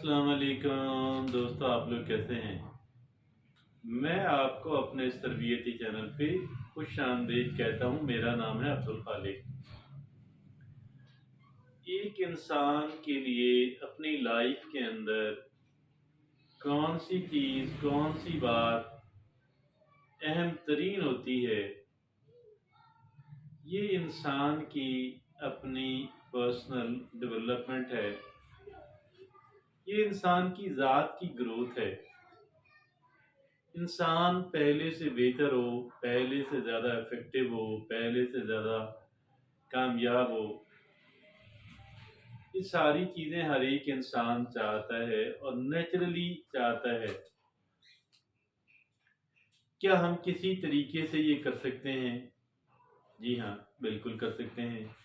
अस्सलाम वालेकुम दोस्तों, आप लोग कैसे हैं। मैं आपको अपने इस तरबियती चैनल पे खुश आमदीद कहता हूँ। मेरा नाम है अब्दुल खालिक। एक इंसान के लिए अपनी लाइफ के अंदर कौन सी चीज़, कौन सी बात अहम तरीन होती है, ये इंसान की अपनी पर्सनल डेवलपमेंट है। ये इंसान की ज़ात की ग्रोथ है। इंसान पहले से बेहतर हो, पहले से ज़्यादा इफेक्टिव हो, पहले से ज़्यादा कामयाब हो, ये सारी चीज़ें हर एक इंसान चाहता है और नेचुरली चाहता है। क्या हम किसी तरीके से ये कर सकते हैं? जी हाँ, बिल्कुल कर सकते हैं।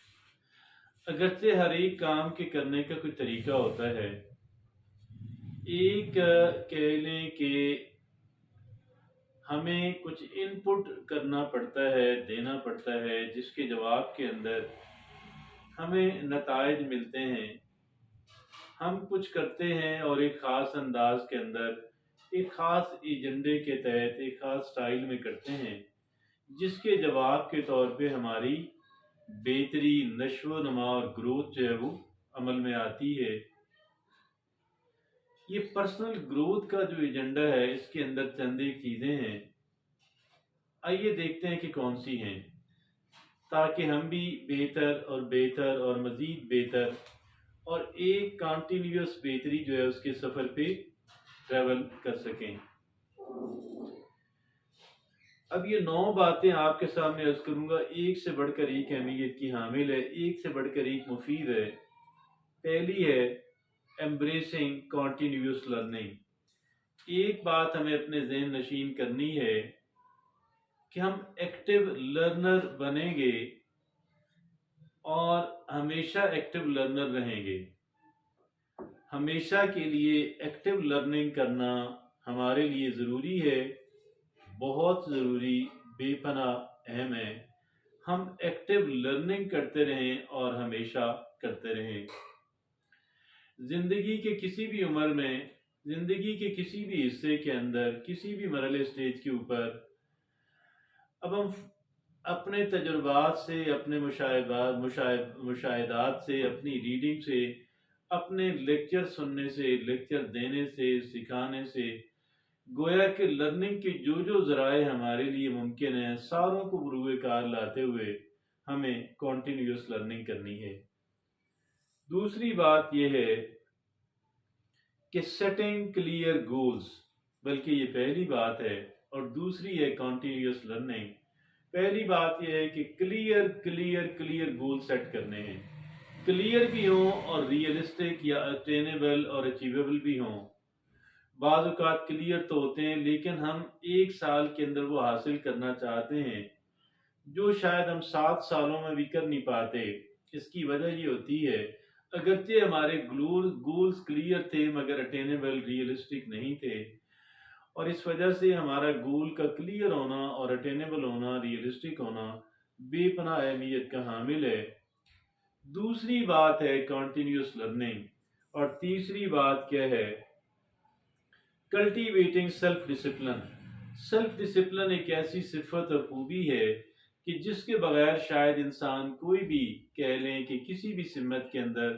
अगरचे हर एक काम के करने का कोई तरीका होता है। एक कह लें कि हमें कुछ इनपुट करना पड़ता है, देना पड़ता है, जिसके जवाब के अंदर हमें नताइज मिलते हैं। हम कुछ करते हैं और एक ख़ास अंदाज के अंदर, एक ख़ास एजेंडे के तहत, एक ख़ास स्टाइल में करते हैं, जिसके जवाब के तौर पे हमारी बेहतरी, नश्व नमा और ग्रोथ जो है वो अमल में आती है। ये पर्सनल ग्रोथ का जो एजेंडा है, इसके अंदर चंद एक चीज़ें हैं। आइए देखते हैं कि कौन सी हैं, ताकि हम भी बेहतर और बेहतर और मज़ीद बेहतर और एक कंटिन्यूअस बेहतरी जो है उसके सफ़र पे ट्रैवल कर सकें। अब ये 9 बातें आपके सामने अर्ज करूंगा, एक से बढ़कर एक अहमियत की हामिल है, एक से बढ़कर एक मुफीद है। पहली है एम्ब्रेसिंग कॉन्टीन्यूस लर्निंग। एक बात हमें अपने ज़हन नशीन करनी है कि हम एक्टिव लर्नर बनेंगे और हमेशा एक्टिव लर्नर रहेंगे। हमेशा के लिए एक्टिव लर्निंग करना हमारे लिए ज़रूरी है, बहुत ज़रूरी, बेपनाह अहम है। हम एक्टिव लर्निंग करते रहें और हमेशा करते रहें। ज़िंदगी के किसी भी उम्र में, ज़िंदगी के किसी भी हिस्से के अंदर, किसी भी मरहले स्टेज के ऊपर, अब हम अपने तजुर्बात से, अपने मुशाहिदात से, अपनी रीडिंग से, अपने लेक्चर सुनने से, लेक्चर देने से, सिखाने से, गोया कि लर्निंग के जो जो ज़राए हमारे लिए मुमकिन हैं, सारों को बरूए कार लाते हुए हमें कॉन्टीन्यूस लर्निंग करनी है। दूसरी बात यह है कि सेटिंग क्लियर गोल्स, बल्कि ये पहली बात है और दूसरी है कॉन्टीन्यूस लर्निंग। पहली बात यह है कि clear clear clear goal set करने हैं, क्लियर भी हों और रियलिस्टिक या अटेनेबल और अचीवेबल भी हों। बाज़ औक़ात क्लियर तो होते हैं, लेकिन हम एक साल के अंदर वो हासिल करना चाहते हैं जो शायद हम 7 सालों में भी कर नहीं पाते। इसकी वजह ये होती है, अगरचे हमारे गोल्स क्लियर थे मगर अटेनेबल, रियलिस्टिक नहीं थे, और इस वजह से हमारा गोल का क्लियर होना और अटेनेबल होना, रियलिस्टिक होना बेपनाह अहमियत का हामिल है। दूसरी बात है कंटिन्यूअस लर्निंग, और तीसरी बात क्या है? Cultivating self discipline. Self discipline एक ऐसी सिफत और खूबी है कि जिसके बगैर शायद इंसान कोई भी, कह लें कि किसी भी सिमत के अंदर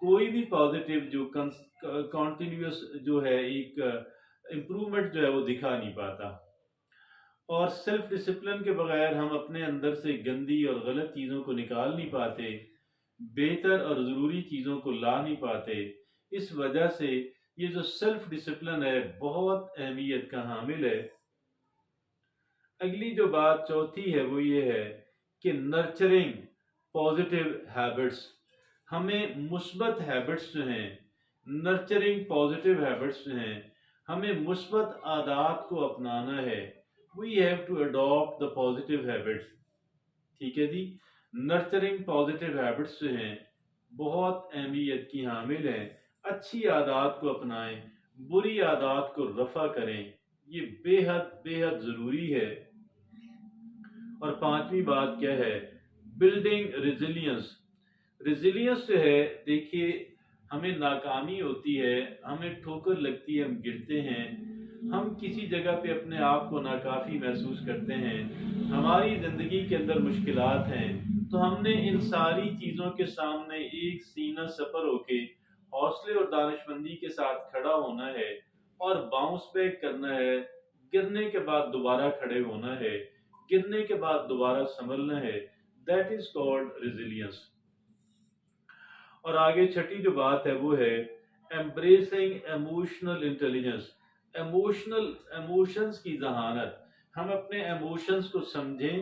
कोई भी पॉजिटिव जो कंटिन्यूअस जो है एक इम्प्रूवमेंट जो है वो दिखा नहीं पाता। और सेल्फ डिसिप्लिन के बगैर हम अपने अंदर से गंदी और गलत चीज़ों को निकाल नहीं पाते, बेहतर और ज़रूरी चीज़ों को ला नहीं पाते। इस वजह से ये जो सेल्फ डिसिप्लिन है बहुत अहमियत का हामिल है। अगली जो बात चौथी है वो ये है कि नर्चरिंग पॉजिटिव हैबिट्स। हमें मुस्बत हैबिट्स जो हैं, नर्चरिंग पॉजिटिव हैबिट्स जो हैं, हमें मुस्बत आदात को अपनाना है। We have to adopt the positive habits. ठीक है जी। नर्चरिंग पॉजिटिव हैबिट्स जो हैं बहुत अहमियत की हामिल हैं। अच्छी आदात को अपनाएं, बुरी आदात को रफा करें, ये बेहद बेहद ज़रूरी है। और पांचवी बात क्या है? Building resilience. रेजिलियंस जो है, देखिए, ہمیں ناکامی ہوتی ہے، ہمیں ٹھوکر لگتی ہے، ہم گرتے ہیں، ہم کسی جگہ پہ اپنے آپ کو ناکافی محسوس کرتے ہیں، ہماری زندگی کے اندر مشکلات ہیں، تو ہم نے ان ساری چیزوں کے سامنے ایک سینہ سپر ہو کے حوصلے اور دانش مندی کے ساتھ کھڑا ہونا ہے اور باؤنس بیک کرنا ہے۔ گرنے کے بعد دوبارہ کھڑے ہونا ہے، گرنے کے بعد دوبارہ سنبھلنا ہے۔ That is called resilience. اور آگے چھٹی جو بات ہے وہ ہے ایمبریسنگ ایموشنل انٹیلیجنس۔ ایموشنز کی ذہانت، ہم اپنے ایموشنز کو سمجھیں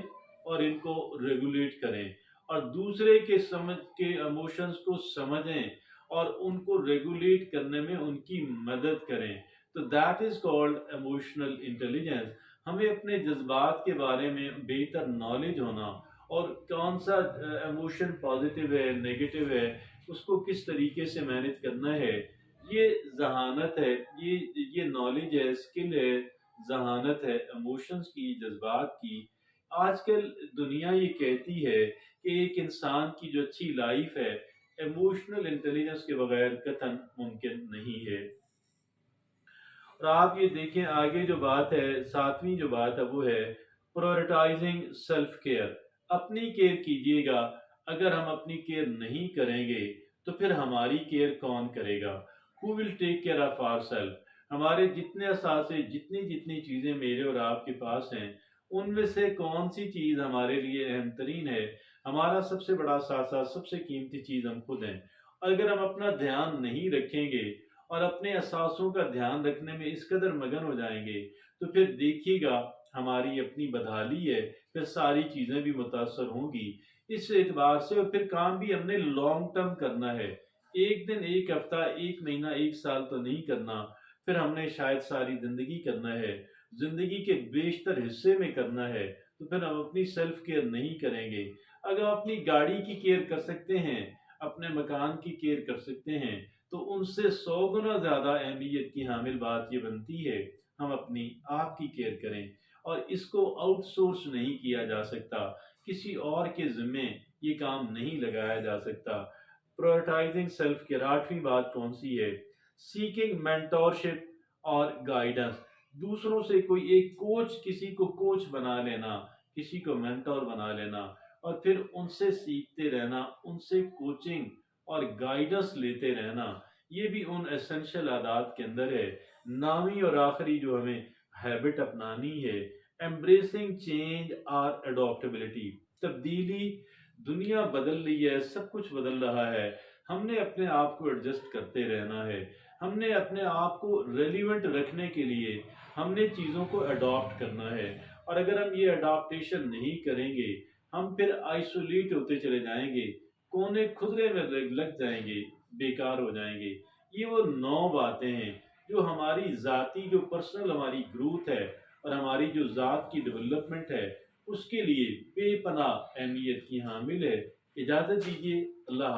اور ان کو ریگولیٹ کریں، اور دوسرے کے سمجھ کے ایموشنز کو سمجھیں اور ان کو ریگولیٹ کرنے میں ان کی مدد کریں۔ تو that is called emotional intelligence. ہمیں اپنے جذبات کے بارے میں بہتر نالج ہونا، اور کون سا ایموشن پازیٹیو ہے، نیگیٹو ہے، اس کو کس طریقے سے مینج کرنا ہے، یہ ذہانت ہے، یہ نالج ہے، اسکل ہے، ذہانت ہے ایموشنز کی، جذبات کی۔ آج کل دنیا یہ کہتی ہے کہ ایک انسان کی جو اچھی لائف ہے ایموشنل انٹیلیجنس کے بغیر قطعاً ممکن نہیں ہے۔ اور آپ یہ دیکھیں آگے جو بات ہے، ساتویں جو بات ہے وہ ہے پرورٹائزنگ سیلف کیئر۔ اپنی کیئر کیجیے گا۔ اگر ہم اپنی کیئر نہیں کریں گے تو پھر ہماری کیئر کون کرے گا؟ Who will take care of our self? ہمارے جتنے اثاثے، جتنی چیزیں میرے اور آپ کے پاس ہیں، ان میں سے کون سی چیز ہمارے لیے اہم ترین ہے؟ ہمارا سب سے بڑا اثاثہ، سب سے قیمتی چیز ہم خود ہیں۔ اور اگر ہم اپنا دھیان نہیں رکھیں گے اور اپنے اثاثوں کا دھیان رکھنے میں اس قدر مگن ہو جائیں گے تو پھر دیکھیے گا ہماری اپنی بدحالی ہے، پھر ساری چیزیں بھی متاثر ہوں گی اس اعتبار سے۔ اور پھر کام بھی ہم نے لانگ ٹرم کرنا ہے، ایک دن، ایک ہفتہ، ایک مہینہ، ایک سال تو نہیں کرنا، پھر ہم نے شاید ساری زندگی کرنا ہے، زندگی کے بیشتر حصے میں کرنا ہے۔ تو پھر ہم اپنی سیلف کیئر نہیں کریں گے۔ اگر ہم اپنی گاڑی کی کیئر کر سکتے ہیں، اپنے مکان کی کیئر کر سکتے ہیں، تو ان سے 100 گنا زیادہ اہمیت کی حامل بات یہ بنتی ہے ہم اپنی آپ کی کیئر کریں، اور اس کو آؤٹ سورس نہیں کیا جا سکتا، کسی اور کے ذمے یہ کام نہیں لگایا جا سکتا۔ پرورٹائزنگ سیلف کیئر، آٹھویں بات کون سی ہے؟ سیکنگ مینٹورشپ اور گائیڈنس۔ دوسروں سے کوئی ایک کوچ، کسی کو کوچ بنا لینا، کسی کو مینٹور بنا لینا، اور پھر ان سے سیکھتے رہنا، ان سے کوچنگ اور گائیڈنس لیتے رہنا، یہ بھی ان ایسنشل عادات کے اندر ہے۔ نامی اور آخری جو ہمیں ہیبٹ اپنانی ہے، ایمبریسنگ چینج اور اڈاپٹیبلٹی۔ تبدیلی، دنیا بدل رہی ہے، سب کچھ بدل رہا ہے، ہم نے اپنے آپ کو ایڈجسٹ کرتے رہنا ہے، ہم نے اپنے آپ کو ریلیونٹ رکھنے کے لیے ہم نے چیزوں کو اڈاپٹ کرنا ہے۔ اور اگر ہم یہ اڈاپٹیشن نہیں کریں گے ہم پھر آئسولیٹ ہوتے چلے جائیں گے، کونے کھدرے میں لگ جائیں گے، بیکار ہو جائیں گے۔ یہ وہ 9 باتیں ہیں جو ہماری ذاتی، جو پرسنل ہماری گروتھ ہے اور ہماری جو ذات کی ڈیولپمنٹ ہے اس کے لیے بے پناہ اہمیت کی حامل ہے۔ اجازت دیجیے، اللہ حافظ۔